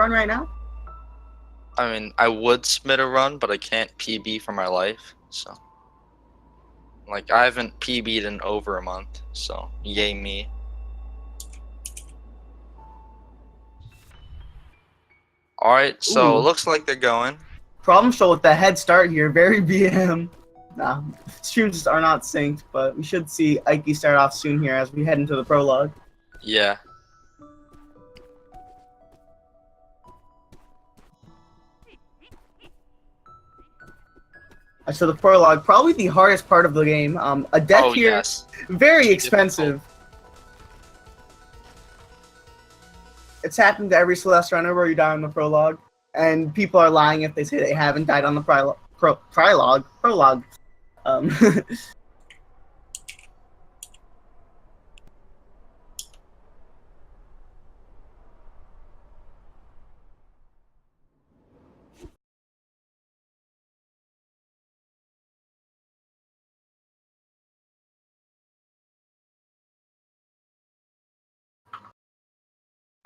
run right now? I mean, I would submit a run, but I can't PB for my life, so. Like, I haven't PB'd in over a month, so yay me. Alright, so Ooh. looks like they're going. Problemstrol with the head start here, very BM. Nah, streams are not synced, but we should see Ike start off soon here as we head into the prologue. Yeah. So the prologue, probably the hardest part of the game. A death here, Yes. very Too expensive. difficult. It's happened to every Celeste runner where you die on the prologue, and people are lying if they say they haven't died on the prologue. Um,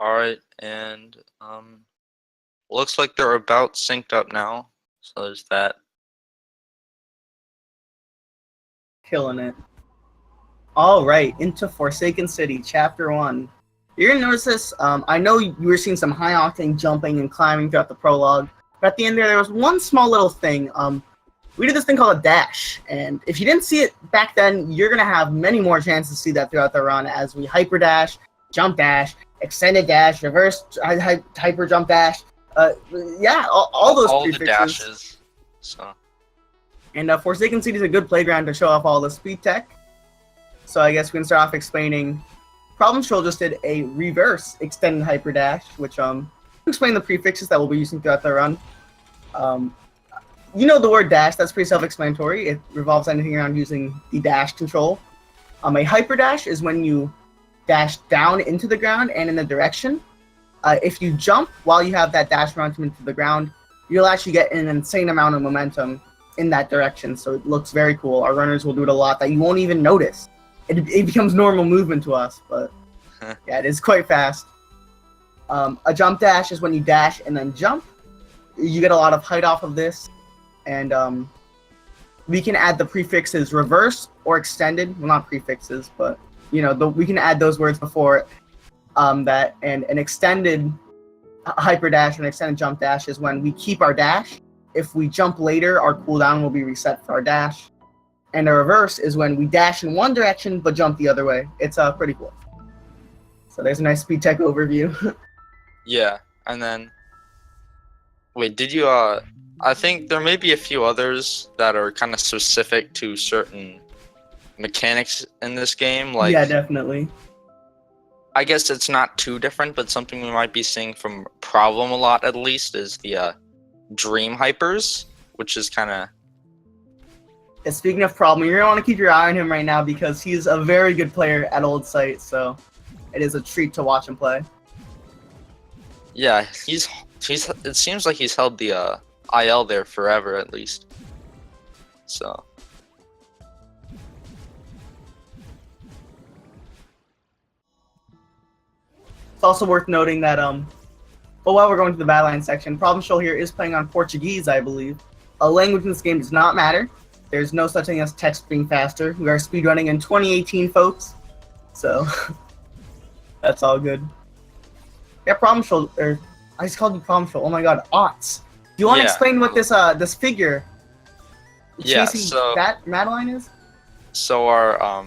Alright, and looks like they're about synced up now. So there's that. killing it. All right, into Forsaken City, Chapter 1. You're going to notice this. I know you were seeing some high-octane jumping and climbing throughout the prologue, but at the end there was one small little thing. We did this thing called a dash, and if you didn't see it back then, you're going to have many more chances to see that throughout the run as we hyper dash, jump dash, extended dash, reverse hyper jump dash. Yeah, all those all the prefixes. dashes. So. And Forsaken City is a good playground to show off all the speed tech. So I guess we can start off explaining. Problemstrol just did a reverse extended hyper dash, which explain the prefixes that we'll be using throughout the run. You know the word dash, that's pretty self-explanatory. It revolves anything around using the dash control. A hyper dash is when you dash down into the ground and in the direction. If you jump while you have that dash momentum into the ground, you'll actually get an insane amount of momentum in that direction. So it looks very cool. Our runners will do it a lot that you won't even notice. It becomes normal movement to us, but yeah, it is quite fast. A jump dash is when you dash and then jump. You get a lot of height off of this, and we can add the prefixes reverse or extended. Well, not prefixes, but you know, we can add those words before that. And an extended hyper dash or an extended jump dash is when we keep our dash. If we jump later, our cooldown will be reset for our dash. And a reverse is when we dash in one direction but jump the other way. It's pretty cool. So there's a nice speed tech overview. Yeah, and then wait, did you I think there may be a few others that are kind of specific to certain mechanics in this game, like yeah, definitely. I guess it's not too different, but something we might be seeing from Problem a lot at least is the Dream Hypers, which is kind of. And speaking of Problem, you're going to want to keep your eye on him right now because he's a very good player at Old Site, so it is a treat to watch him play. Yeah, he's. It seems like he's held the IL there forever at least. So. It's also worth noting that while we're going to the Badline section, Problemstrol here is playing on Portuguese, I believe. A language in this game does not matter. There's no such thing as text being faster. We are speedrunning in 2018, folks. So, that's all good. Yeah, Problemstrol, or I just called you Problemstrol. Oh my god, Aughts. Do you want to explain what this figure, so that Madeline is? So our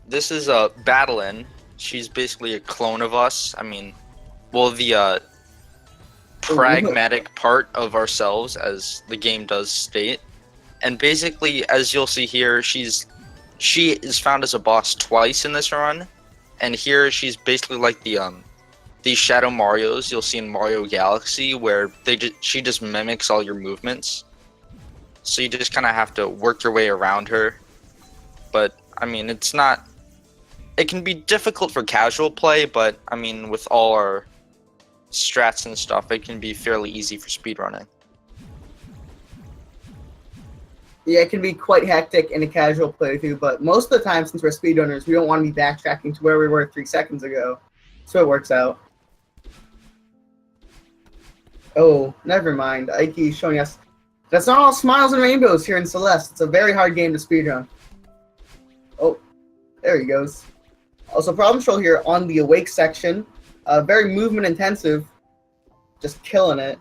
this is Battlein. She's basically a clone of us. I mean, well, the pragmatic part of ourselves, as the game does state. And basically, as you'll see here, she is found as a boss twice in this run, and here she's basically like the Shadow Marios you'll see in Mario Galaxy, where she just mimics all your movements. So you just kind of have to work your way around her. But I mean, it's not. It can be difficult for casual play, but I mean, with all our strats and stuff, it can be fairly easy for speedrunning. Yeah, it can be quite hectic in a casual playthrough, but most of the time, since we're speedrunners, we don't want to be backtracking to where we were 3 seconds ago. So it works out. Oh, never mind. Ike's showing us that's not all smiles and rainbows here in Celeste. It's a very hard game to speedrun. Oh, there he goes. Also, problem control here on the awake section. Very movement intensive. Just killing it.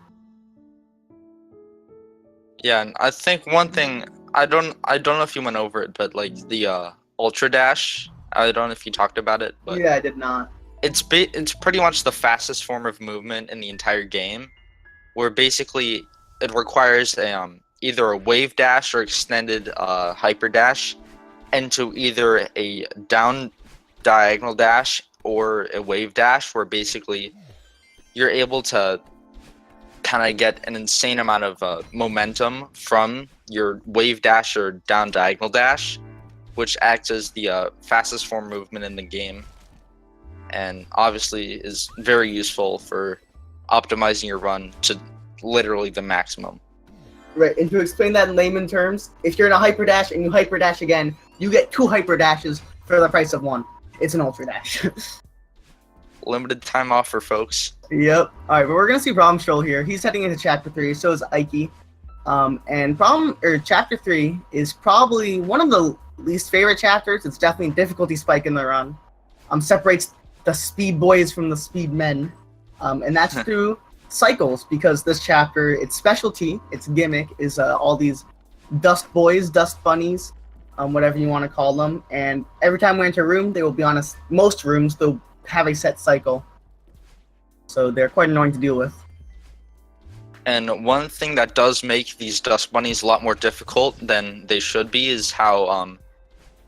Yeah, and I think one thing I don't know if you went over it, but like the ultra dash. I don't know if you talked about it, but Yeah, I did not. it's pretty much the fastest form of movement in the entire game, where basically it requires either a wave dash or extended hyper dash into either a down diagonal dash or a wave dash, where basically you're able to kind of get an insane amount of momentum from your wave dash or down diagonal dash, which acts as the fastest form movement in the game, and obviously is very useful for optimizing your run to literally the maximum. Right, and to explain that in layman terms, if you're in a hyper dash and you hyper dash again, you get 2 hyper dashes for the price of 1. It's an ultra dash. Limited time offer, folks. Yep. Alright, but we're gonna see problem control here. He's heading into chapter 3, so is Ike. And chapter 3 is probably one of the least favorite chapters. It's definitely a difficulty spike in the run. Separates the speed boys from the speed men. And that's through cycles, because this chapter, its specialty, its gimmick, is all these dust boys, dust bunnies, whatever you want to call them. And every time we enter a room, they will be on most rooms, they'll have a set cycle. So they're quite annoying to deal with. And one thing that does make these dust bunnies a lot more difficult than they should be is how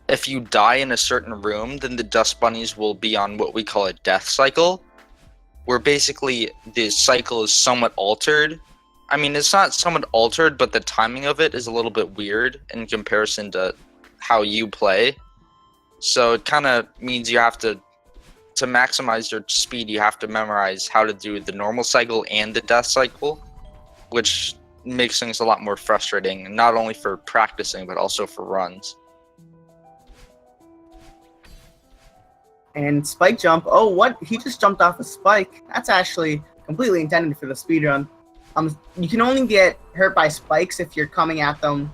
if you die in a certain room, then the dust bunnies will be on what we call a death cycle, where basically the cycle is somewhat altered. I mean, it's not somewhat altered, but the timing of it is a little bit weird in comparison to how you play. So it kind of means you have to maximize your speed, you have to memorize how to do the normal cycle and the death cycle, which makes things a lot more frustrating, not only for practicing, but also for runs. And spike jump. Oh, what? He just jumped off a spike. That's actually completely intended for the speedrun. You can only get hurt by spikes if you're coming at them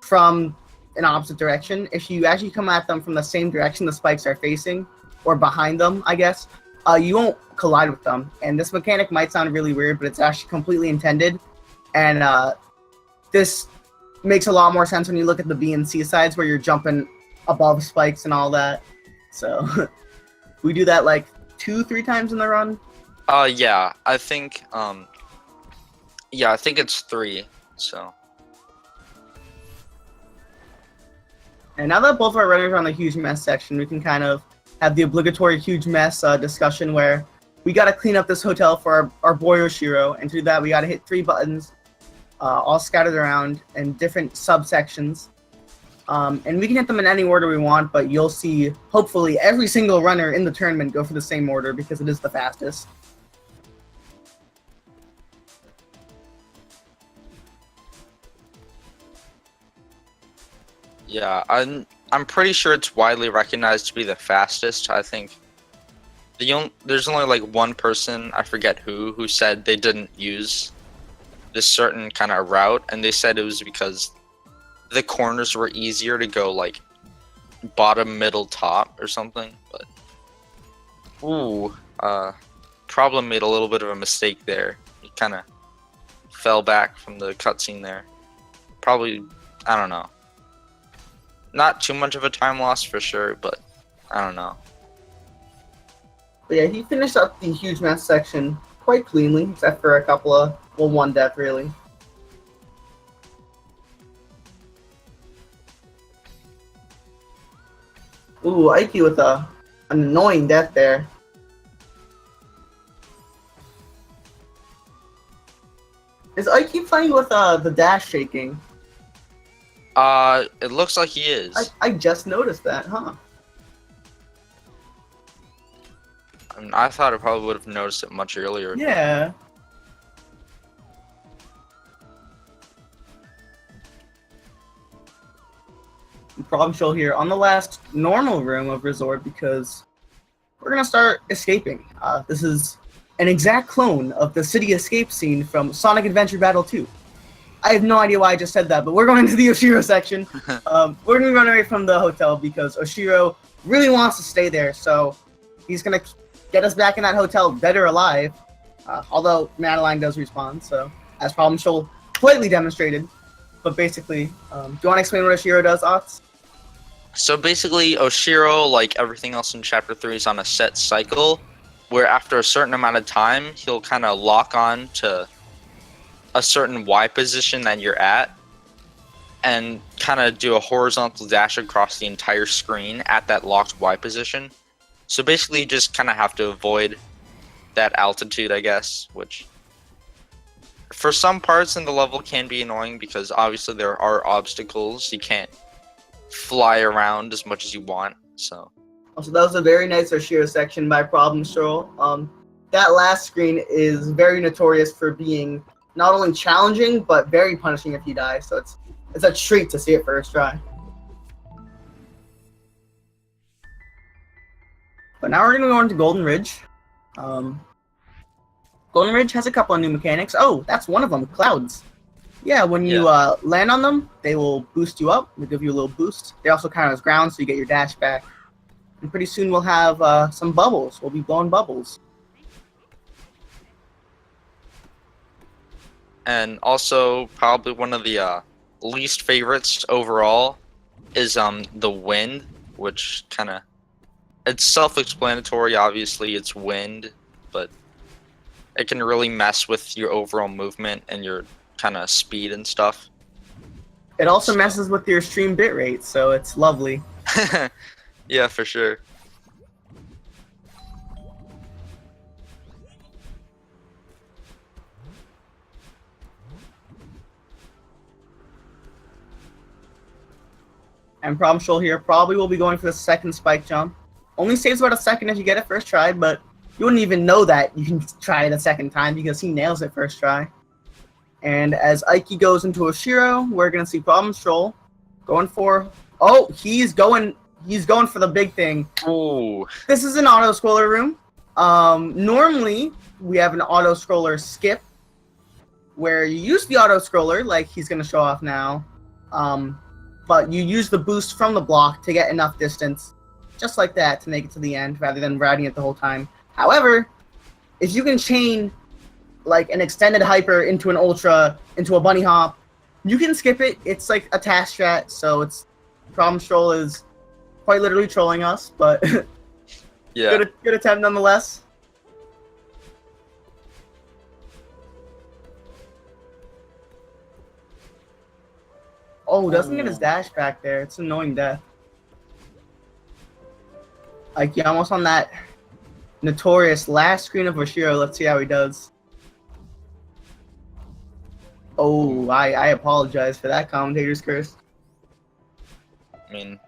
from an opposite direction. If you actually come at them from the same direction the spikes are facing, or behind them, I guess, you won't collide with them. And this mechanic might sound really weird, but it's actually completely intended. And this makes a lot more sense when you look at the B and C sides, where you're jumping above spikes and all that. So we do that like 2-3 times in the run. Yeah, I think it's 3. So. And now that both our runners are on the huge mess section, we can kind of have the obligatory huge mess discussion where we got to clean up this hotel for our boy Oshiro, and to do that we got to hit 3 buttons, all scattered around in different subsections. And we can hit them in any order we want, but you'll see, hopefully, every single runner in the tournament go for the same order because it is the fastest. Yeah, I'm pretty sure it's widely recognized to be the fastest. I think there's only like one person, I forget who said they didn't use this certain kind of route, and they said it was because the corners were easier to go like bottom, middle, top or something. But Problem made a little bit of a mistake there. He kind of fell back from the cutscene there. Probably, I don't know. Not too much of a time loss for sure, but I don't know. But yeah, he finished up the huge mess section quite cleanly, except for a couple of, well, one death really. Ooh, Ike with an annoying death there. Is Ike playing with the dash shaking? It looks like he is. I just noticed that, huh? I mean, I thought I probably would have noticed it much earlier. Yeah. Problem show here on the last normal room of Resort, because we're gonna start escaping. This is an exact clone of the city escape scene from Sonic Adventure Battle 2. I have no idea why I just said that, but we're going into the Oshiro section. We're going to run away from the hotel because Oshiro really wants to stay there, so he's going to get us back in that hotel dead or alive. Although Madeline does respond, so as Problem Shoal completely demonstrated. But basically, do you want to explain what Oshiro does, Ox? So basically, Oshiro, like everything else in Chapter 3, is on a set cycle, where after a certain amount of time, he'll kind of lock on to a certain Y position that you're at, and kind of do a horizontal dash across the entire screen at that locked Y position. So basically, you just kind of have to avoid that altitude, I guess, which for some parts in the level can be annoying because obviously there are obstacles. You can't fly around as much as you want, so. Also, that was a very nice Oshiro section by Problem Stroll. That last screen is very notorious for being not only challenging, but very punishing if you die, so it's a treat to see it first try. But now we're going to go into Golden Ridge. Golden Ridge has a couple of new mechanics. Oh, that's one of them, clouds. Yeah, when you land on them, they will boost you up. They give you a little boost. They also count as ground, so you get your dash back. And pretty soon we'll have some bubbles. We'll be blowing bubbles. And also, probably one of the least favorites overall is the wind, which kind of, it's self-explanatory. Obviously, it's wind, but it can really mess with your overall movement and your kind of speed and stuff. It also messes with your stream bitrate, so it's lovely. Yeah, for sure. And Problem Shoal here probably will be going for the second spike jump. Only saves about a second if you get it first try, but you wouldn't even know that you can try it a second time because he nails it first try. And as Aiki goes into Oshiro, we're gonna see Problem Shoal going for. Oh, he's going for the big thing. Ooh. This is an auto scroller room. Normally we have an auto scroller skip, where you use the auto scroller like he's gonna show off now. But you use the boost from the block to get enough distance, just like that, to make it to the end, rather than riding it the whole time. However, if you can chain like an extended hyper into an ultra, into a bunny hop, you can skip it. It's like a task strat, so it's Problem Stroll is quite literally trolling us, but Yeah. good attempt nonetheless. Oh, doesn't get his dash back there. It's annoying death. Like, yeah, almost on that notorious last screen of Oshiro. Let's see how he does. Oh, I apologize for that, commentator's curse. I mean,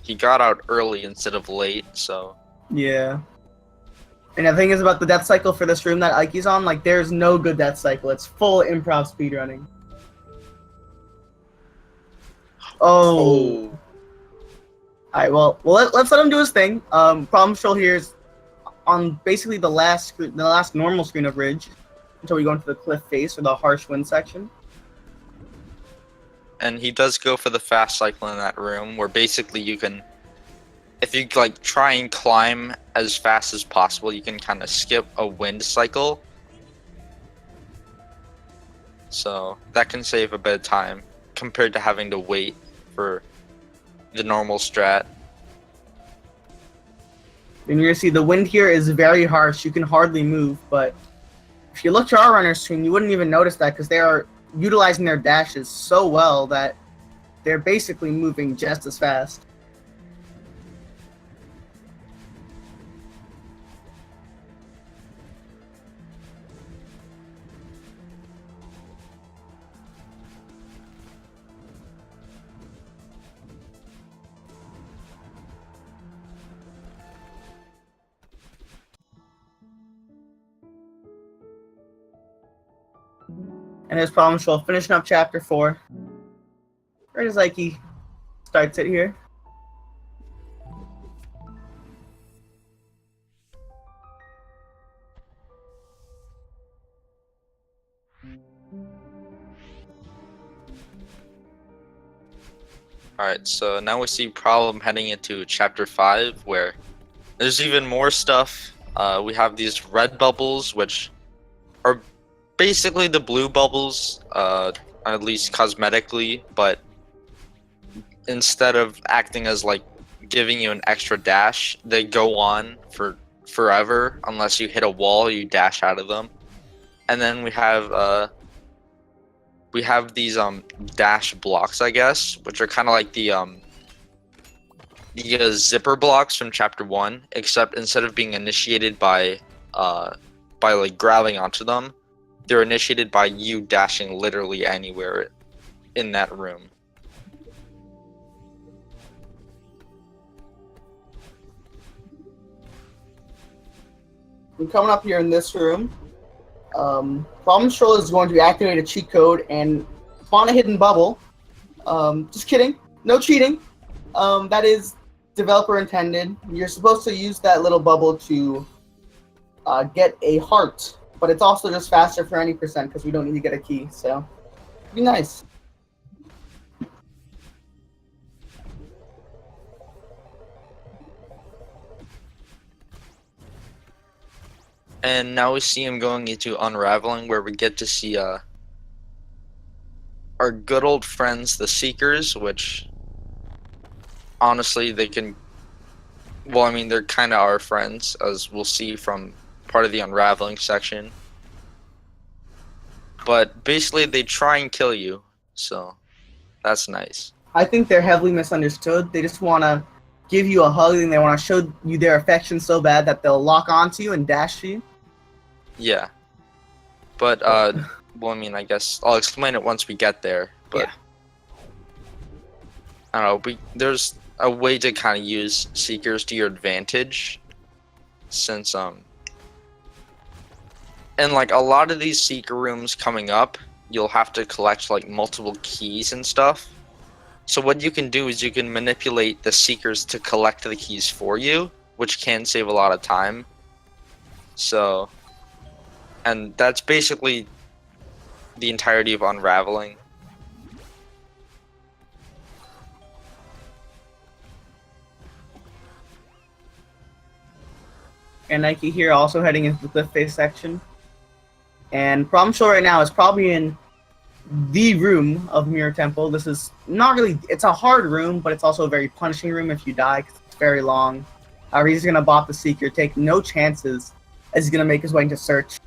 he got out early instead of late, so. Yeah. And the thing is about the death cycle for this room that Aiki's on, like, there's no good death cycle. It's full improv speedrunning. Oh. Alright, well, let's let him do his thing. Problem Shoal here is on basically the last normal screen of Ridge until we go into the cliff face or the harsh wind section. And he does go for the fast cycle in that room, where basically you can, if you like try and climb as fast as possible, you can kind of skip a wind cycle. So that can save a bit of time compared to having to wait for the normal strat. And you're gonna see the wind here is very harsh. You can hardly move, but if you look to our runner's stream, you wouldn't even notice that because they are utilizing their dashes so well that they're basically moving just as fast. And his Problem Shoal finishing up chapter 4. Right as Aiki starts it here. Alright, so now we see Problem heading into Chapter 5, where there's even more stuff. We have these red bubbles, which are basically the blue bubbles, at least cosmetically, but instead of acting as like giving you an extra dash, they go on for forever unless you hit a wall or you dash out of them. And then we have these dash blocks, I guess, which are kind of like the zipper blocks from Chapter 1, except instead of being initiated by like grabbing onto them, they're initiated by you dashing literally anywhere in that room. We're coming up here in this room. Problemstrol is going to activate a cheat code and spawn a hidden bubble. Just kidding. No cheating. That is developer intended. You're supposed to use that little bubble to get a heart, but it's also just faster for any percent because we don't need to get a key, so be nice. And now we see him going into Unraveling, where we get to see our good old friends, the Seekers, which honestly they can. Well, I mean, they're kind of our friends, as we'll see from part of the Unraveling section. But basically, they try and kill you, so that's nice. I think they're heavily misunderstood. They just want to give you a hug and they want to show you their affection so bad that they'll lock onto you and dash to you. Yeah. But, well, I mean, I guess I'll explain it once we get there. But, yeah. I don't know, there's a way to kind of use Seekers to your advantage. Since, and, like, a lot of these Seeker rooms coming up, you'll have to collect, like, multiple keys and stuff. So what you can do is you can manipulate the Seekers to collect the keys for you, which can save a lot of time. So, and that's basically the entirety of Unraveling. And Nike here also heading into the cliff face section. And Problemstrol right now is probably in the room of Mirror Temple. This is not really, it's a hard room, but it's also a very punishing room if you die because it's very long. He's going to bop the Seeker, take no chances as he's going to make his way into Search.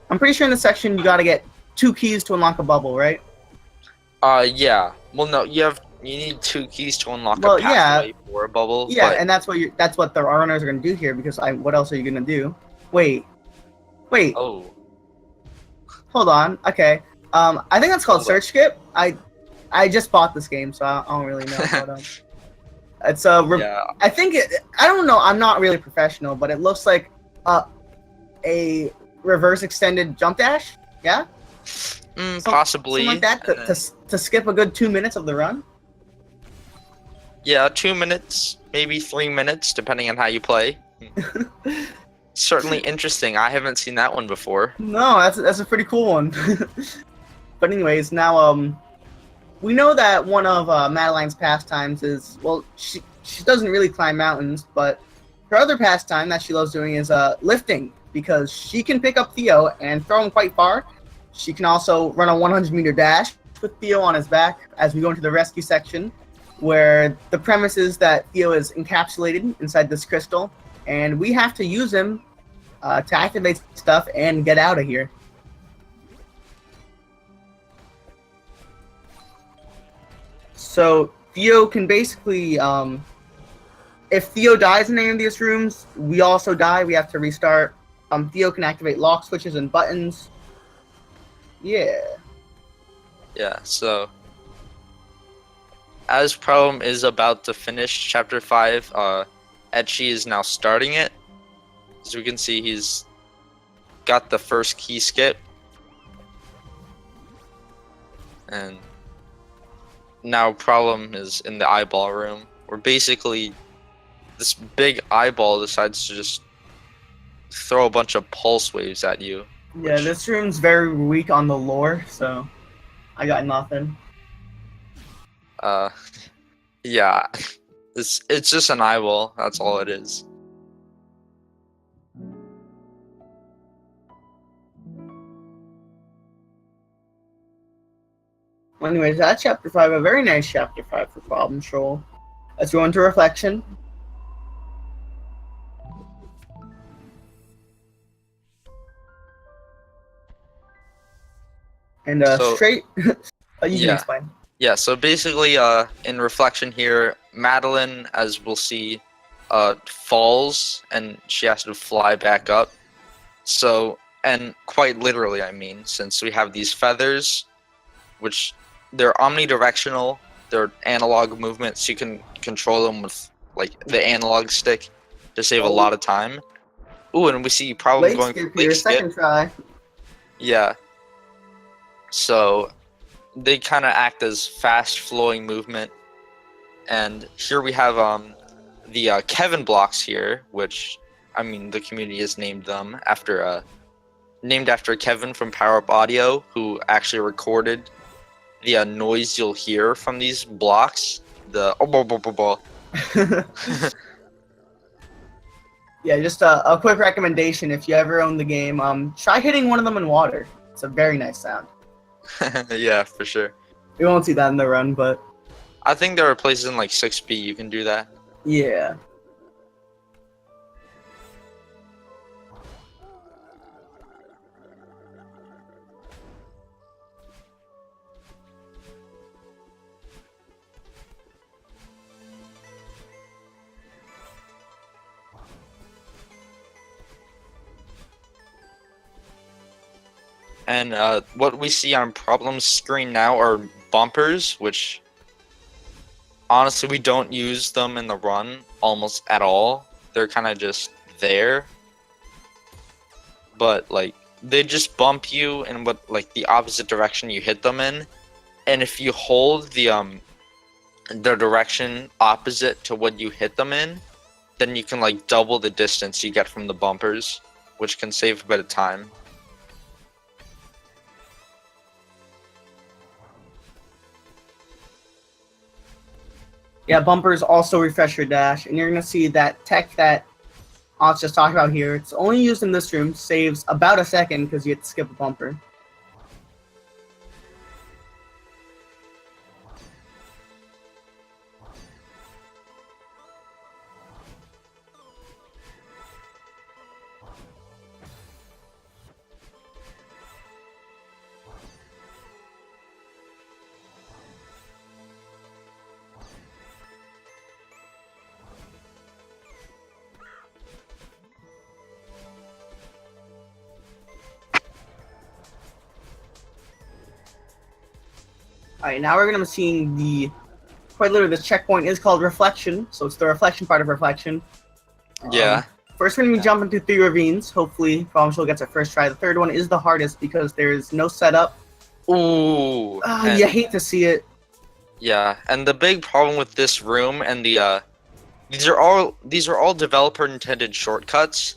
I'm pretty sure in this section you got to get 2 keys to unlock a bubble, right? Yeah. Well, no, you need 2 keys to unlock a pathway for a bubble. Yeah, and that's what the runners are going to do here because what else are you going to do? Wait. Oh. Hold on. Okay. I think that's called Search Skip. I just bought this game, so I don't really know. But, it's yeah. I think I don't know. I'm not really professional, but it looks like a reverse extended jump dash. Yeah. Possibly. Something like that to skip a good 2 minutes of the run. Yeah, 2 minutes, maybe 3 minutes, depending on how you play. Certainly interesting. I haven't seen that one before. No, that's a pretty cool one. But anyways, now we know that one of Madeline's pastimes is, well, she doesn't really climb mountains, but her other pastime that she loves doing is lifting, because she can pick up Theo and throw him quite far. She can also run a 100-meter dash with Theo on his back as we go into the rescue section, where the premise is that Theo is encapsulated inside this crystal, and we have to use him to activate stuff and get out of here. So Theo can basically, if Theo dies in any of these rooms, we also die. We have to restart. Theo can activate lock switches and buttons. Yeah. Yeah, so as Problem is about to finish Chapter 5, Etchi is now starting it. As we can see, he's got the first key skip. And now Problem is in the eyeball room, where basically this big eyeball decides to just throw a bunch of pulse waves at you. Yeah, this room's very weak on the lore, so I got nothing. Uh, yeah, it's just an eyeball. That's all it is. Well, anyways, that's chapter 5. A very nice chapter 5 for Problem Troll. Let's go into reflection. And So straight. You can yeah, explain. yeah. So basically, in reflection here, Madeline, as we'll see, falls and she has to fly back up. So, and quite literally, I mean, since we have these feathers, which they're omnidirectional, they're analog movements. You can control them with like the analog stick to save a lot of time. Ooh, and we see problem Lake going for skip lake here, skip. second try. Yeah. So they kind of act as fast flowing movement. And here we have the Kevin blocks here, which I mean the community has named them after named after Kevin from Power Up Audio, who actually recorded the noise you'll hear from these blocks. The Yeah, just a quick recommendation if you ever own the game, try hitting one of them in water. It's a very nice sound. yeah, for sure. We won't see that in the run, but I think there are places in like 6B you can do that. yeah. And what we see on problem screen now are bumpers, which honestly we don't use them in the run almost at all. They're kind of just there, but like they just bump you in what like the opposite direction you hit them in, and if you hold the direction opposite to what you hit them in, then you can like double the distance you get from the bumpers, which can save a bit of time. Yeah, bumpers also refresh your dash, and you're gonna see that tech that Oz just talked about here. It's only used in this room, saves about a second because you have to skip a bumper. Alright, now we're gonna be seeing the quite literally this checkpoint is called reflection, so it's the reflection part of reflection. Yeah. First, we're gonna be jumping through 3 ravines. Hopefully, Problem Troll gets it first try. The third one is the hardest because there's no setup. Ooh. You hate to see it. Yeah, and the big problem with this room and the these are all developer intended shortcuts.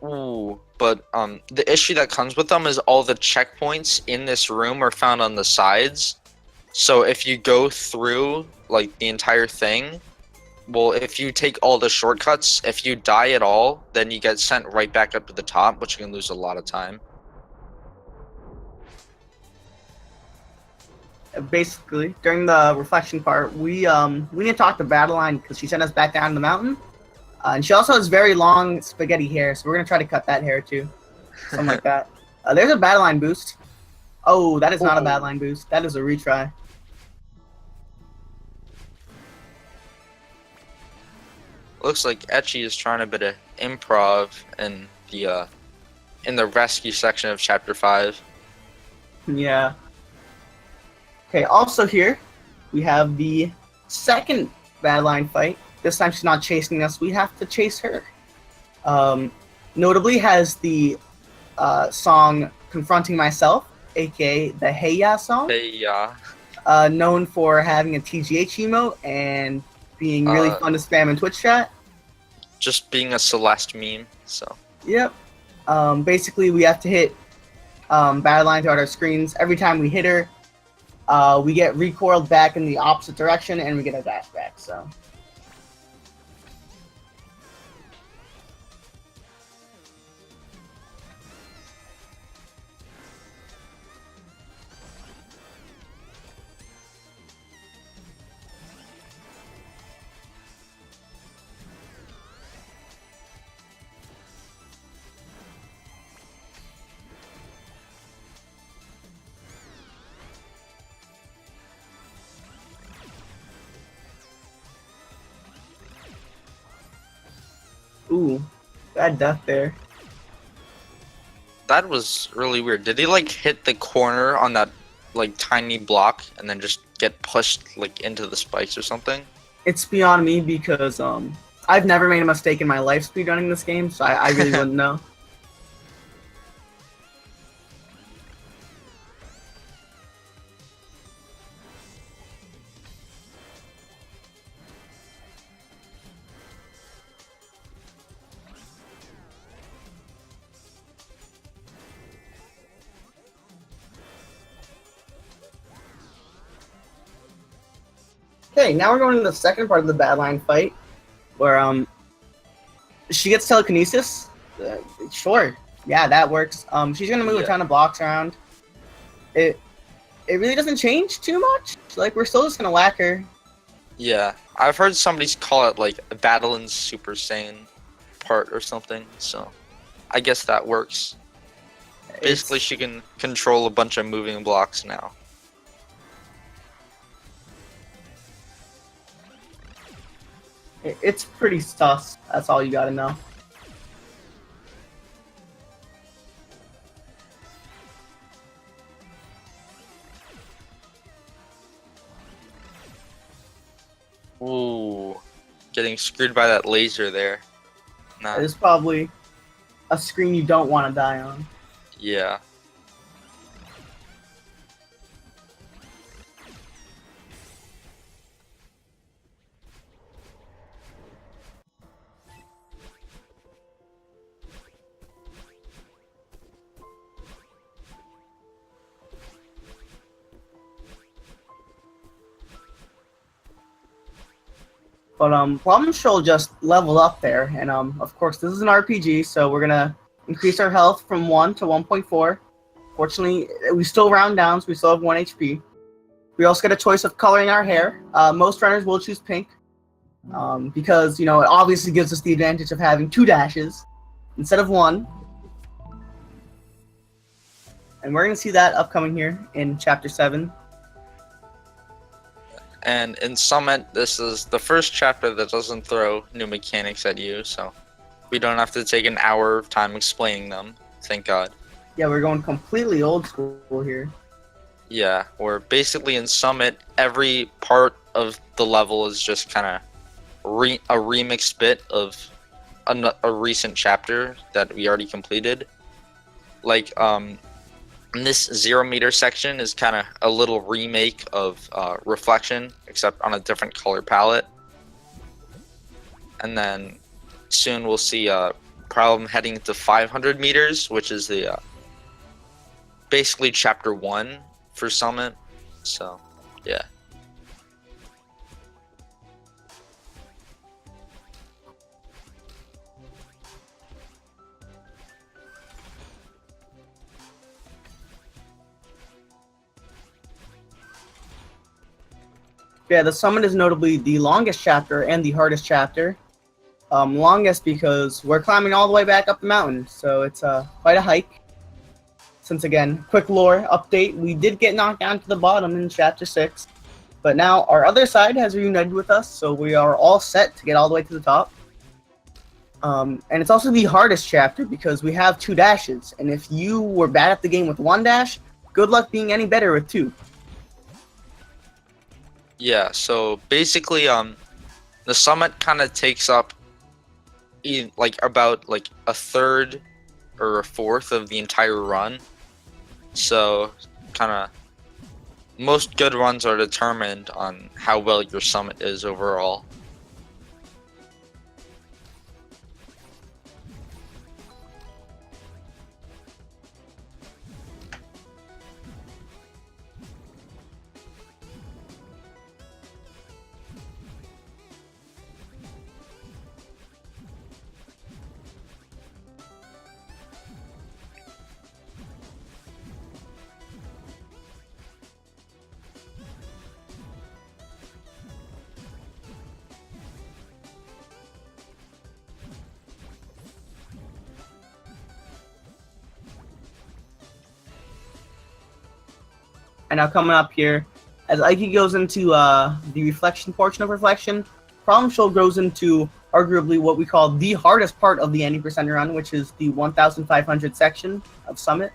Ooh, but the issue that comes with them is all the checkpoints in this room are found on the sides. So if you go through like the entire thing, well, if you take all the shortcuts, if you die at all, then you get sent right back up to the top, which you can lose a lot of time. Basically, during the reflection part, we need to talk to Battleline because she sent us back down the mountain. And she also has very long spaghetti hair, so we're gonna try to cut that hair too. Something like that. There's a Battleline boost. Oh, that is not a Battleline boost. That is a retry. Looks like Etchy is trying a bit of improv in the rescue section of chapter 5. Yeah. Okay, also here, we have the second Battleline fight. This time she's not chasing us, we have to chase her. Notably has the song Confronting Myself, aka the Hey Ya song. Hey ya. Known for having a TGH emote and being really fun to spam in Twitch chat. Just being a Celeste meme, so. Yep. Basically, we have to hit Battleline throughout our screens. Every time we hit her, we get recoiled back in the opposite direction, and we get a dash back. So. Ooh, bad death there. That was really weird. Did he like hit the corner on that like tiny block and then just get pushed like into the spikes or something? It's beyond me because I've never made a mistake in my life speedrunning this game, so I really wouldn't know. Okay, now we're going to the second part of the Badline fight, where she gets telekinesis. Sure, yeah, that works. She's gonna move a ton of blocks around. It really doesn't change too much. Like, we're still just gonna whack her. Yeah, I've heard somebody call it like a Battle in Super Saiyan part or something, so I guess that works. Basically, she can control a bunch of moving blocks now. It's pretty sus. That's all you gotta know. Ooh, getting screwed by that laser there. Nah. It's probably a screen you don't want to die on. Yeah. But problemstrol just leveled up there, and of course this is an RPG, so we're gonna increase our health from 1 to 1.4. Fortunately, we still round down, so we still have 1 HP. We also get a choice of coloring our hair. Most runners will choose pink, because, you know, it obviously gives us the advantage of having 2 dashes instead of 1. And we're gonna see that upcoming here in Chapter 7. And in Summit, this is the first chapter that doesn't throw new mechanics at you, so we don't have to take an hour of time explaining them. Thank God. Yeah, we're going completely old school here. Yeah, where basically in Summit, every part of the level is just kind of a remixed bit of a recent chapter that we already completed. Like, this 0 meter section is kind of a little remake of Reflection, except on a different color palette. And then soon we'll see Problem heading to 500 meters, which is the basically chapter 1 for Summit. So, yeah. Yeah, the Summit is notably the longest chapter and the hardest chapter. Longest because we're climbing all the way back up the mountain, so it's quite a hike. Since, again, quick lore update, we did get knocked down to the bottom in Chapter 6, but now our other side has reunited with us, so we are all set to get all the way to the top. And it's also the hardest chapter because we have 2 dashes, and if you were bad at the game with 1 dash, good luck being any better with 2. Yeah, so basically, the Summit kind of takes up about a third or a fourth of the entire run. So, kind of, most good runs are determined on how well your Summit is overall. And now coming up here, as Ike goes into the reflection portion of reflection, Problem Shoal goes into arguably what we call the hardest part of the 90% run, which is the 1,500 section of Summit.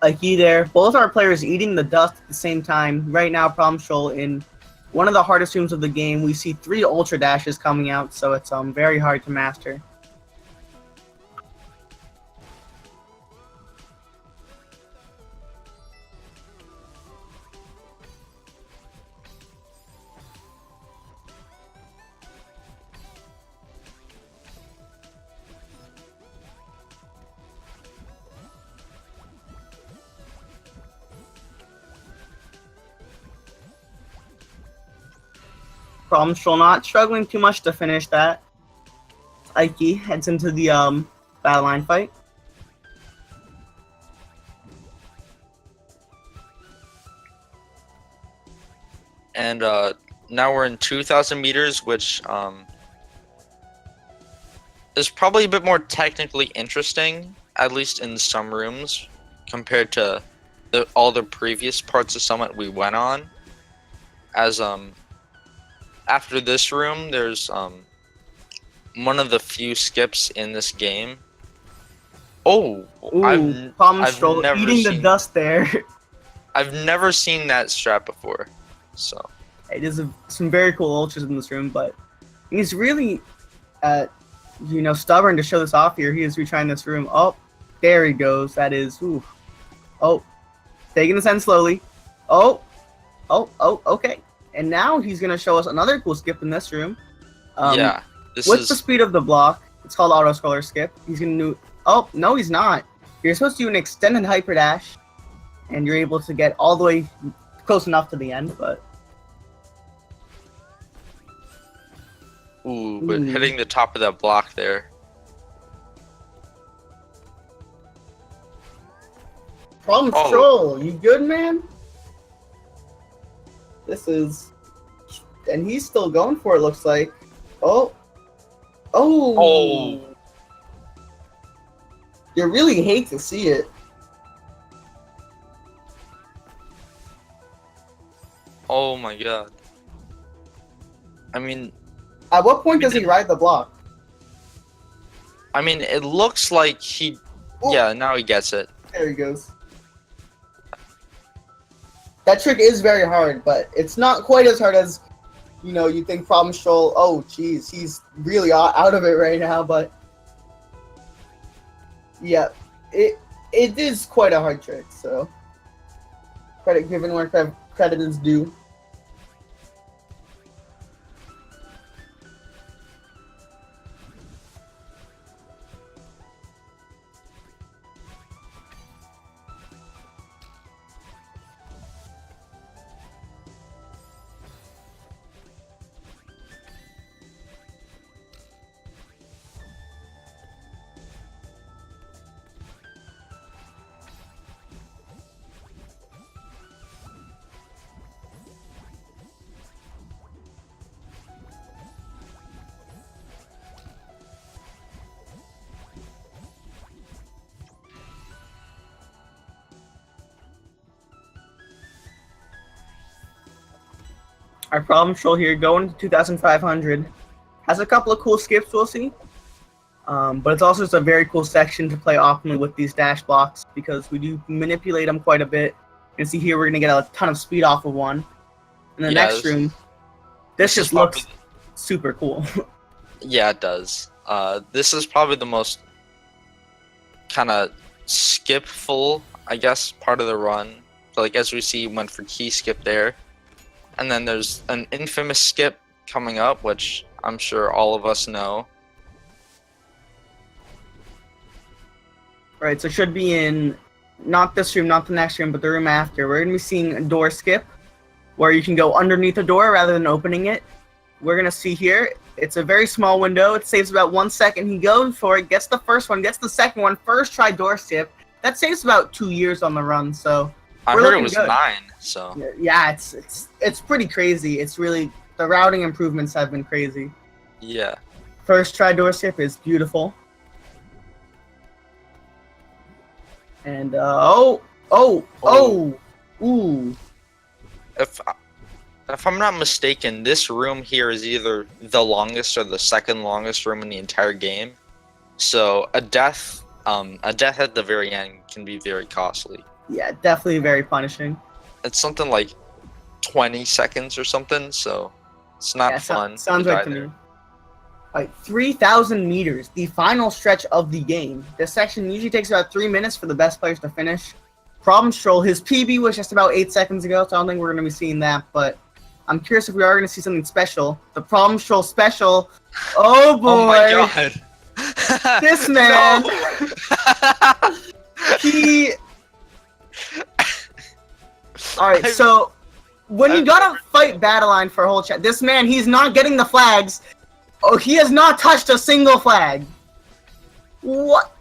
Ikey there. Both our players eating the dust at the same time. Right now, Problem Shoal in one of the hardest rooms of the game. We see 3 Ultra Dashes coming out, so it's very hard to master. Problem Shoal not struggling too much to finish that. Ike heads into the battle line fight. And now we're in 2,000 meters, which is probably a bit more technically interesting, at least in some rooms, compared to all the previous parts of Summit we went on. As after this room, there's one of the few skips in this game. Oh, Ooh, Problem Shoal eating the dust there. I've never seen that strat before, so. It is some very cool ultras in this room, but he's really, stubborn to show this off here. He is retrying this room. Oh, there he goes. That is, ooh. Oh, taking this end slowly. Oh, okay. And now he's going to show us another cool skip in this room. Yeah. With the speed of the block, it's called auto scroller skip. He's going to do, oh, no, he's not. You're supposed to do an extended hyper dash, and you're able to get all the way close enough to the end, but. Ooh, but hitting the top of that block there. Problem Shoal, you good, man? This is, and he's still going for it, looks like. Oh. You really hate to see it. Oh my god. I mean, at what point does he ride the block? I mean, it looks like he. Ooh. Yeah, now he gets it. There he goes. That trick is very hard, but it's not quite as hard as, you think Problem Shoal. Oh, jeez, he's really out of it right now, but yeah, it is quite a hard trick, so credit given where credit is due. Our Problem Shoal here going to 2,500 has a couple of cool skips we'll see, but it's also just a very cool section to play optimally with these dash blocks because we do manipulate them quite a bit. You can see here we're going to get a ton of speed off of one. In the next room, this just looks super cool. Yeah, it does. This is probably the most kind of skip-full, I guess, part of the run. So, like, as we see, went for key skip there. And then there's an infamous skip coming up, which I'm sure all of us know. Right, so it should be in not this room, not the next room, but the room after. We're going to be seeing a door skip, where you can go underneath a door rather than opening it. We're going to see here, It's a very small window. It saves about 1 second. He goes for it, gets the first one, gets the second one, first try door skip. That saves about 2 years on the run, so I we're heard it looking was good. 9, so. Yeah, it's pretty crazy. It's really, the routing improvements have been crazy. Yeah. First try door skip is beautiful. And ooh. If I'm not mistaken, this room here is either the longest or the second longest room in the entire game. So a death at the very end can be very costly. Yeah, definitely very punishing. It's something like 20 seconds or something, so it's not fun. Sounds right to me. Alright, 3,000 meters, the final stretch of the game. This section usually takes about 3 minutes for the best players to finish. Problemstrol, his PB was just about 8 seconds ago, so I don't think we're going to be seeing that, but I'm curious if we are going to see something special. The Problemstrol special. Oh boy! Oh my god! This man! He... Alright, so when you gotta fight Battleline for a whole chat, this man, he's not getting the flags. Oh, he has not touched a single flag. What?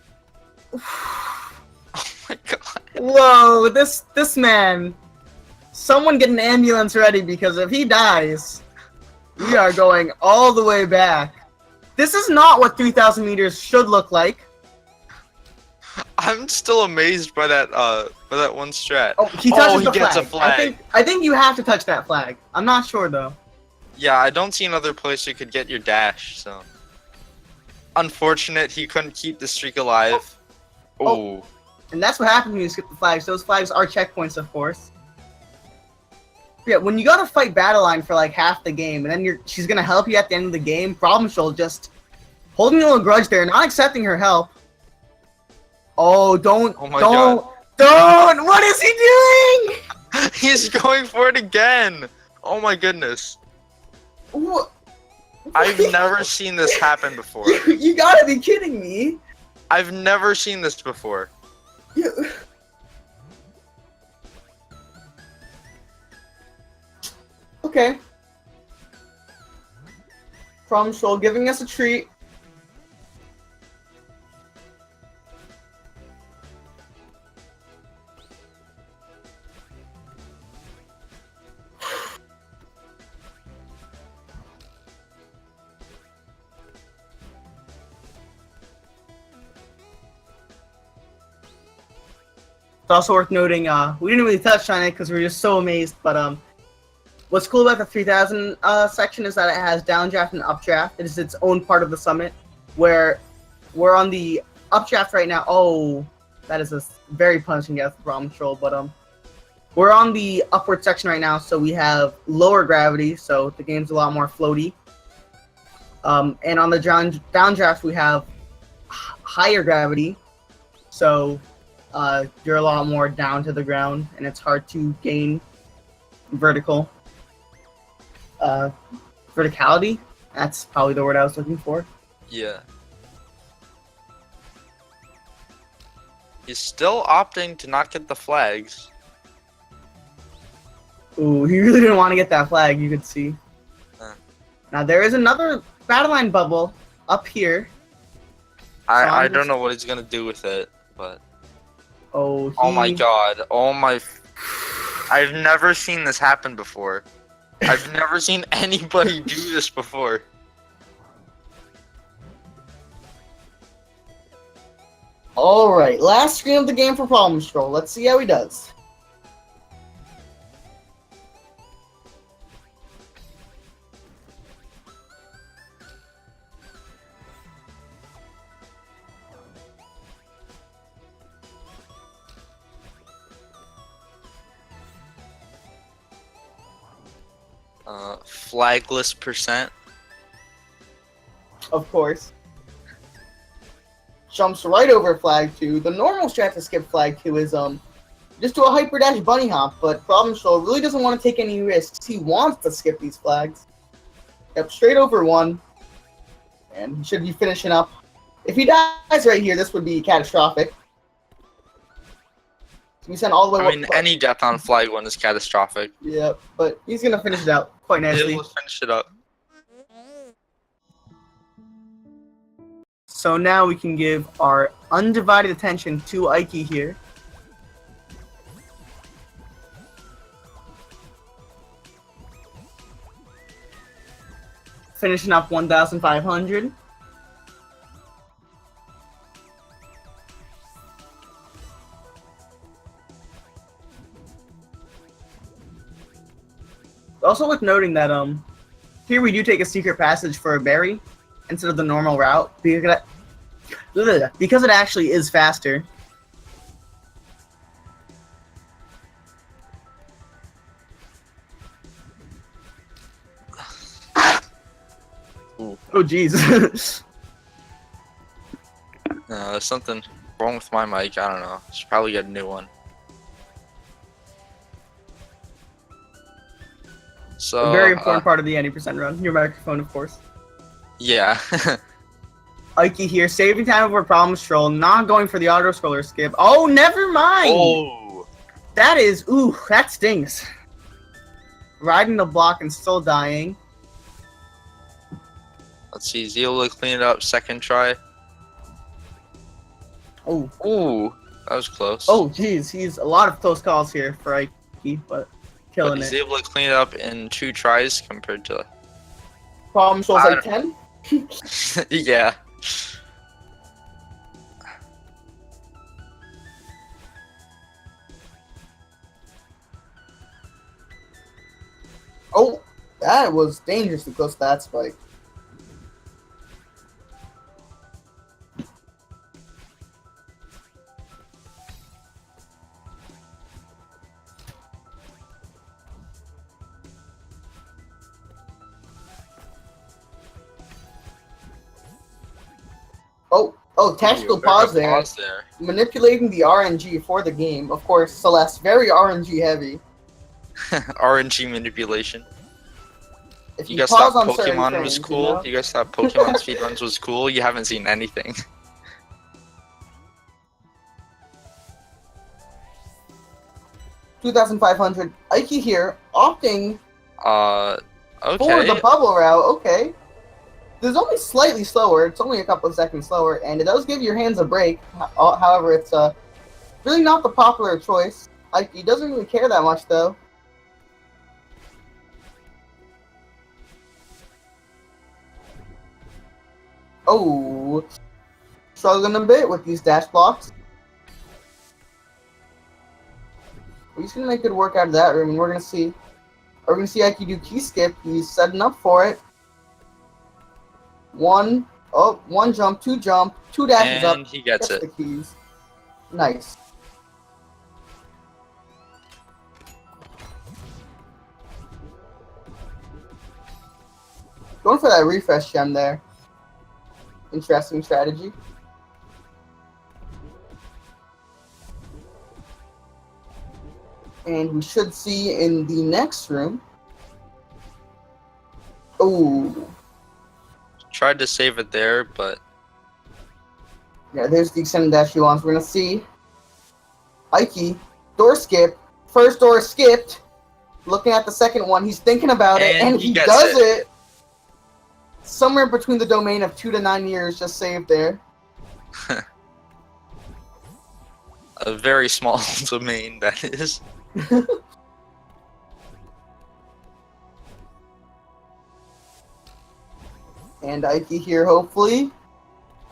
Oh my god. Whoa, this man. Someone get an ambulance ready, because if he dies, we are going all the way back. This is not what 3,000 meters should look like. I'm still amazed by that one strat. Oh, he touches the gets flag. a flag. I think you have to touch that flag. I'm not sure though. Yeah, I don't see another place you could get your dash, so. Unfortunate he couldn't keep the streak alive. Oh. And that's what happens when you skip the flags. Those flags are checkpoints, of course. Yeah, when you gotta fight Battleline for like half the game, and then she's gonna help you at the end of the game, Problemstrol just holding a little grudge there, not accepting her help. Oh, don't! What is he doing? He's going for it again! Oh my goodness. What? I've never seen this happen before. You gotta be kidding me. I've never seen this before. Okay. Problemstrol giving us a treat. It's also worth noting, we didn't really touch on it because we were just so amazed, but what's cool about the 3000 section is that it has downdraft and updraft. It is its own part of the summit, where we're on the updraft right now. Oh, that is a very punishing death for Problemstrol, but we're on the upward section right now, so we have lower gravity, so the game's a lot more floaty. And on the downdraft, we have higher gravity, so you're a lot more down to the ground, and it's hard to gain verticality. That's probably the word I was looking for. Yeah. He's still opting to not get the flags. Ooh, he really didn't want to get that flag, you could see. Now there is another Battleline bubble up here. I don't know what he's gonna do with it, but... Oh my god. Oh my... I've never seen this happen before. I've never seen anybody do this before. Alright, last screen of the game for Problemstrol. Let's see how he does. Flagless %. Of course. Jumps right over flag 2. The normal strat to skip flag 2 is just do a hyper dash bunny hop, but Problemstrol really doesn't want to take any risks. He wants to skip these flags. Yep, straight over 1. And he should be finishing up. If he dies right here, this would be catastrophic. So we sent all the way. I mean, any death on flag 1 is catastrophic. Yep, but he's gonna finish it out quite nicely. He'll finish it up. So now we can give our undivided attention to Aiki here. Finishing up 1,500. Also worth noting that here we do take a secret passage for a berry instead of the normal route because it actually is faster. Ooh. Oh jeez. There's something wrong with my mic. I don't know. Should probably get a new one. So A very important part of the 90% run. Your microphone, of course. Yeah. Aiki here, saving time over problemstrol, not going for the auto scroller skip. Oh, never mind. Oh. That is, ooh, that stings. Riding the block and still dying. Let's see. Is he able to clean it up? Second try. Oh. Ooh, that was close. Oh, jeez, he's a lot of close calls here for Aiki, but killing But he's it. able to clean it up in 2 tries compared to. Problemstrol's I like 10. Yeah. Oh, that was dangerously close to that spike. Oh, tactical pause there. Pause there. Manipulating the RNG for the game. Of course, Celeste, very RNG heavy. RNG manipulation. If You guys pause thought on certain Pokemon frames, was cool? You know? You guys thought Pokemon speedruns was cool? You haven't seen anything. $2,500. Aiki here, opting Okay. for the bubble route. Okay. There's only slightly slower. It's only a couple of seconds slower, and it does give your hands a break. However, it's really not the popular choice. Aiki doesn't really care that much, though. Oh, struggling a bit with these dash blocks. He's gonna make good work out of that room, and we're gonna see Aiki do key skip. He's setting up for it. One jump, two dashes up. And he gets it. The keys. Nice. Going for that refresh gem there. Interesting strategy. And we should see in the next room. Oh. Tried to save it there, but Yeah, there's the extended dash he wants. We're gonna see Aiki, door skip. First door skipped. Looking at the second one, he's thinking about it, and he does it. Somewhere between the domain of 2 to 9 years, just saved there. a very small domain that is. And Aiki here, hopefully.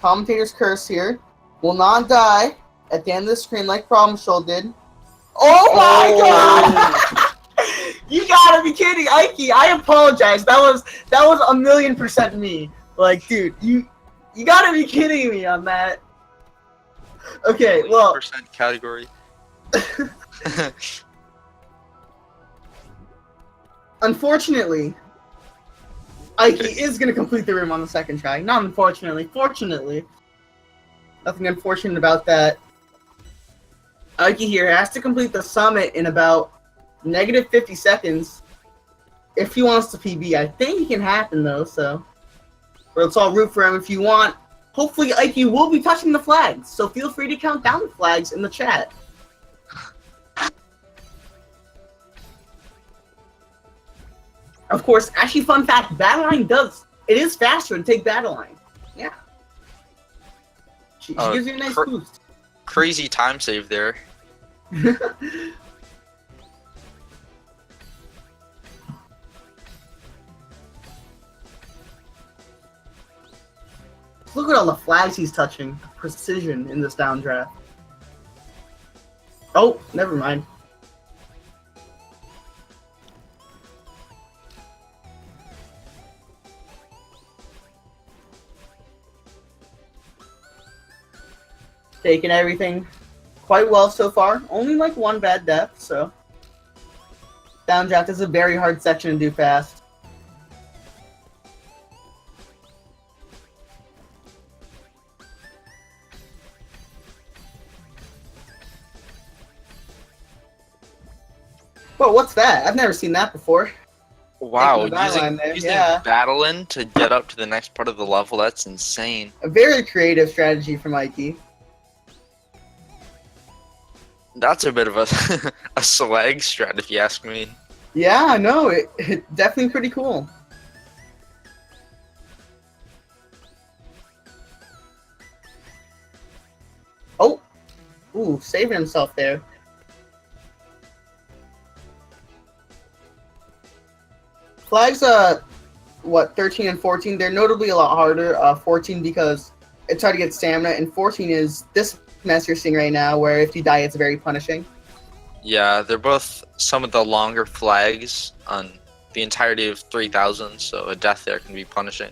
Commentator's curse here. Will not die at the end of the screen like problemstrol did. Oh my god! You gotta be kidding, Aiki! I apologize. That was 1,000,000% me. Like, dude, you gotta be kidding me on that. Okay, well. Percent category. Unfortunately, Aiki is going to complete the room on the second try. Not unfortunately. Fortunately. Nothing unfortunate about that. Aiki here has to complete the summit in about negative 50 seconds if he wants to PB. I think it can happen, though, so. Or let's all root for him if you want. Hopefully, Aiki will be touching the flags, so feel free to count down the flags in the chat. Of course, actually, fun fact, Battle Line it is faster to take Battle Line. Yeah. She gives you a nice boost. Crazy time save there. Look at all the flags he's touching. Precision in this downdraft. Oh, never mind. Taking everything quite well so far. Only like one bad death, so. Downdraft is a very hard section to do fast. Whoa, what's that? I've never seen that before. Wow, using using battling to get up to the next part of the level, that's insane. A very creative strategy from Mikey. That's a bit of a swag strat, if you ask me. Yeah, I know. It's definitely pretty cool. Oh! Ooh, saving himself there. Flags, what, 13 and 14, they're notably a lot harder. 14 because it's hard to get stamina, and 14 is this mess you're seeing right now, where if you die, it's very punishing. Yeah, they're both some of the longer flags on the entirety of 3000, so a death there can be punishing.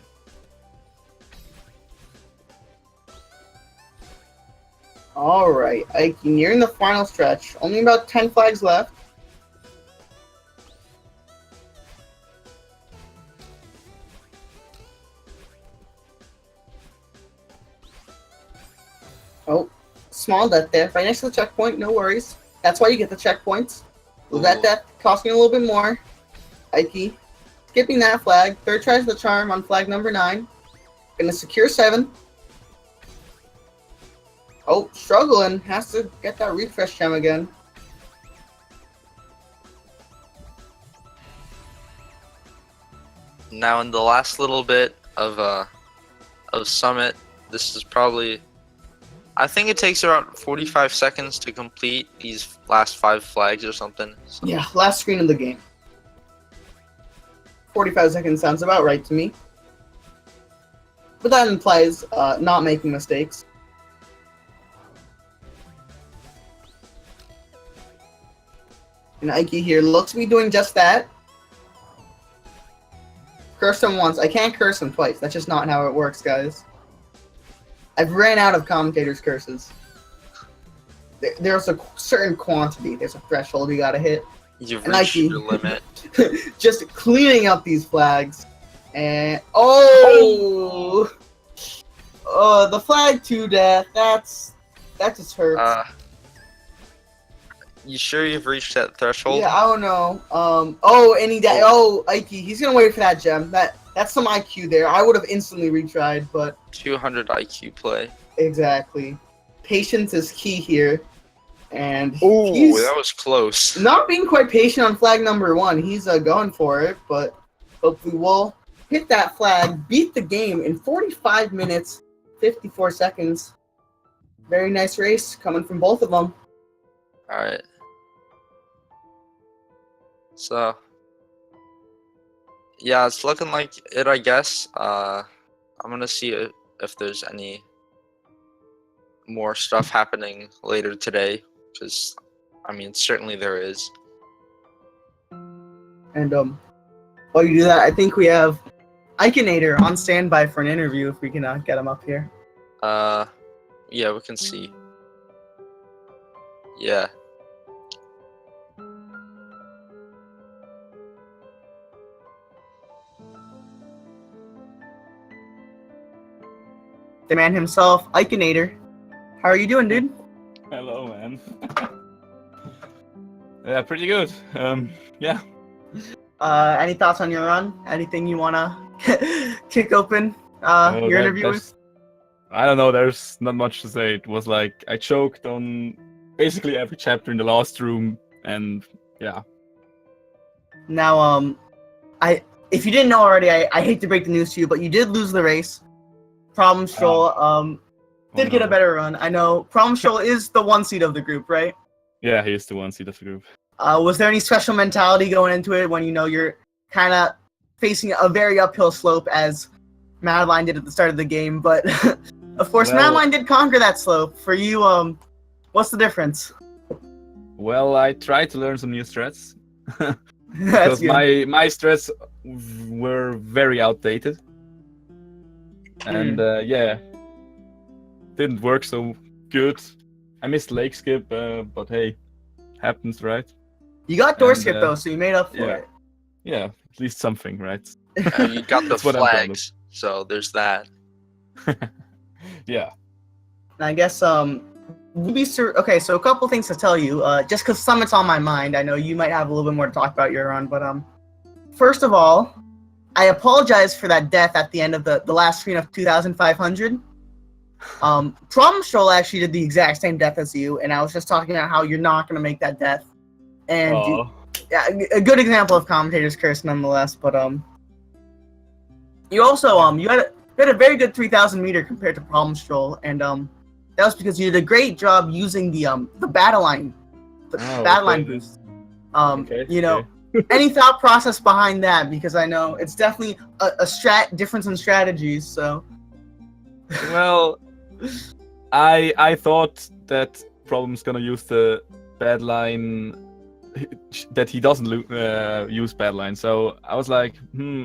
Alright, Ike, nearing the final stretch. Only about 10 flags left. Oh, small death there. Right next to the checkpoint, no worries. That's why you get the checkpoints. Well, that death cost me a little bit more. Ike, skipping that flag. Third tries the charm on flag number 9. Gonna secure 7. Oh, struggling. Has to get that refresh gem again. Now in the last little bit of Summit, this is probably... I think it takes around 45 seconds to complete these last 5 flags or something. So. Yeah, last screen of the game. 45 seconds sounds about right to me. But that implies not making mistakes. And Ike here looks to be doing just that. Curse him once. I can't curse him twice. That's just not how it works, guys. I've ran out of commentators' curses. There's a certain quantity. There's a threshold you gotta hit. You've reached your limit. Just cleaning up these flags. And oh, the flag 2 death. That just hurts. You sure you've reached that threshold? Yeah, I don't know. Oh, and he died. Oh, Ike, he's gonna wait for that gem. That's some IQ there. I would have instantly retried, but 200 IQ play. Exactly. Patience is key here, and he's that was close. Not being quite patient on flag number 1. He's going for it, but hopefully we'll hit that flag, beat the game in 45 minutes, 54 seconds. Very nice race coming from both of them. All right. So, yeah, it's looking like it, I guess. I'm gonna see if there's any more stuff happening later today, because, I mean, certainly there is. And while you do that, I think we have Eichinator on standby for an interview if we can get him up here. Yeah, we can see. Yeah. The man himself, Eichinator. How are you doing, dude? Hello, man. Yeah, pretty good. Yeah. Any thoughts on your run? Anything you wanna kick open your interview with? I don't know. There's not much to say. It was like I choked on basically every chapter in the last room, and yeah. Now, if you didn't know already, I hate to break the news to you, but you did lose the race. Problemstrol did get a better run. I know Problemstrol is the 1 seed of the group, right? Yeah, he is the 1 seed of the group. Was there any special mentality going into it when you know you're kind of facing a very uphill slope as Madeline did at the start of the game? But of course, Madeline did conquer that slope. For you, what's the difference? Well, I tried to learn some new strats. That's Because good. my strats were very outdated. And yeah, didn't work so good. I missed lake skip, but hey, happens, right? You got door skip though, so you made up for it. Yeah, at least something, right? You got the That's what I'm proud of. flags, so there's that. Yeah. And I guess okay, so a couple things to tell you. Just because Summit's on my mind, I know you might have a little bit more to talk about your run, but first of all, I apologize for that death at the end of the last screen of 2,500. Problemstrol actually did the exact same death as you, and I was just talking about how you're not going to make that death. And yeah, a good example of commentator's curse nonetheless, but you also you had a very good 3,000 meter compared to Problemstrol, and that was because you did a great job using the battle line, boost. You know, any thought process behind that? Because I know it's definitely a difference in strategies. So, well, I thought that Problem's gonna use the bad line, that he doesn't use bad line. So I was like,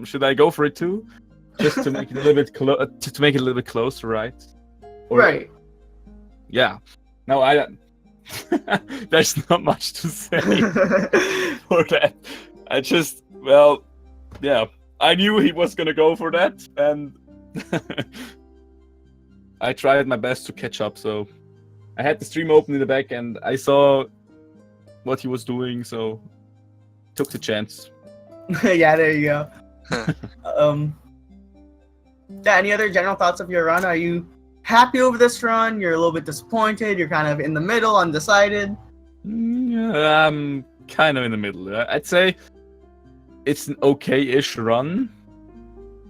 should I go for it too, just to make it a little bit to make it a little bit closer, right? Right. Yeah. No, there's not much to say for that. I just, well, yeah, I knew he was gonna go for that, and I tried my best to catch up. So I had the stream open in the back, and I saw what he was doing, so took the chance. Yeah, there you go. Yeah, any other general thoughts of your run? Are you happy over this run? You're a little bit disappointed? You're kind of in the middle, undecided? Yeah, I'm kind of in the middle. I'd say it's an okay-ish run,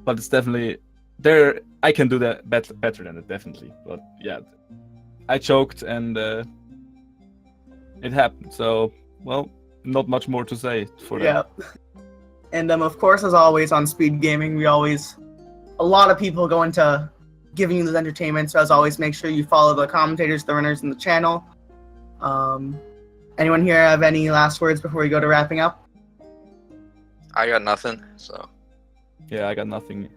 but it's definitely there. I can do that better than it, definitely. But yeah, I choked and it happened. So, well, not much more to say for that. Yeah. And of course, as always on Speed Gaming, a lot of people go into giving you this entertainment. So as always, make sure you follow the commentators, the runners in the channel. Anyone here have any last words before we go to wrapping up? I got nothing, so. Yeah, I got nothing.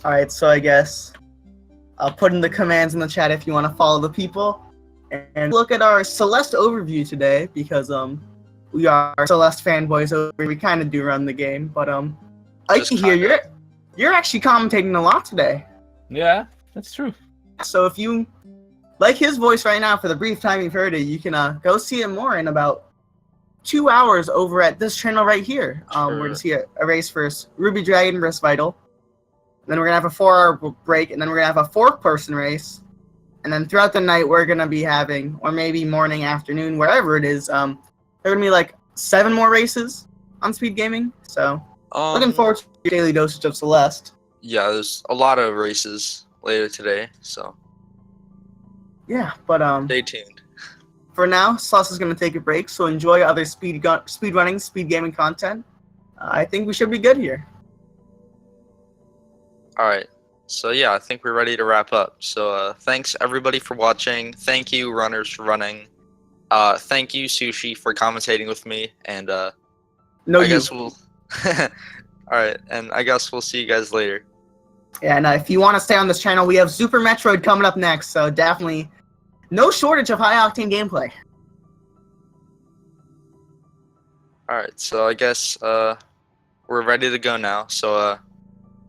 All right, so I guess I'll put in the commands in the chat if you want to follow the people. And look at our Celeste overview today, because we are Celeste fanboys over. We kind of do run the game, but Ike here, you're actually commentating a lot today. Yeah, that's true. So if you like his voice right now for the brief time you've heard it, you can go see it more in about 2 hours over at this channel right here. We're going to see a race first, Ruby Dragon versus Vital. And then we're going to have a 4-hour break, and then we're going to have a 4th-person race. And then throughout the night, we're going to be having, or maybe morning, afternoon, wherever it is, there are going to be like 7 more races on Speed Gaming. So looking forward to your daily dosage of Celeste. Yeah, there's a lot of races later today, so. Yeah, but stay tuned. For now, Celeste is going to take a break, so enjoy other speed running, speed gaming content. I think we should be good here. All right. So yeah, I think we're ready to wrap up. So thanks everybody for watching. Thank you runners for running. Thank you Sushi for commentating with me, and I guess we'll. All right, and I guess we'll see you guys later. Yeah, and if you want to stay on this channel, we have Super Metroid coming up next, so definitely no shortage of high octane gameplay. All right, so I guess we're ready to go now. So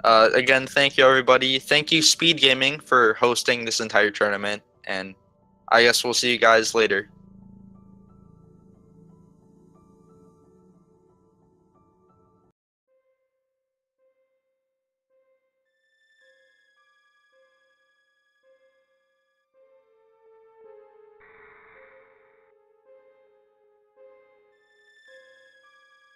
again, thank you everybody. Thank you Speed Gaming for hosting this entire tournament, and I guess we'll see you guys later.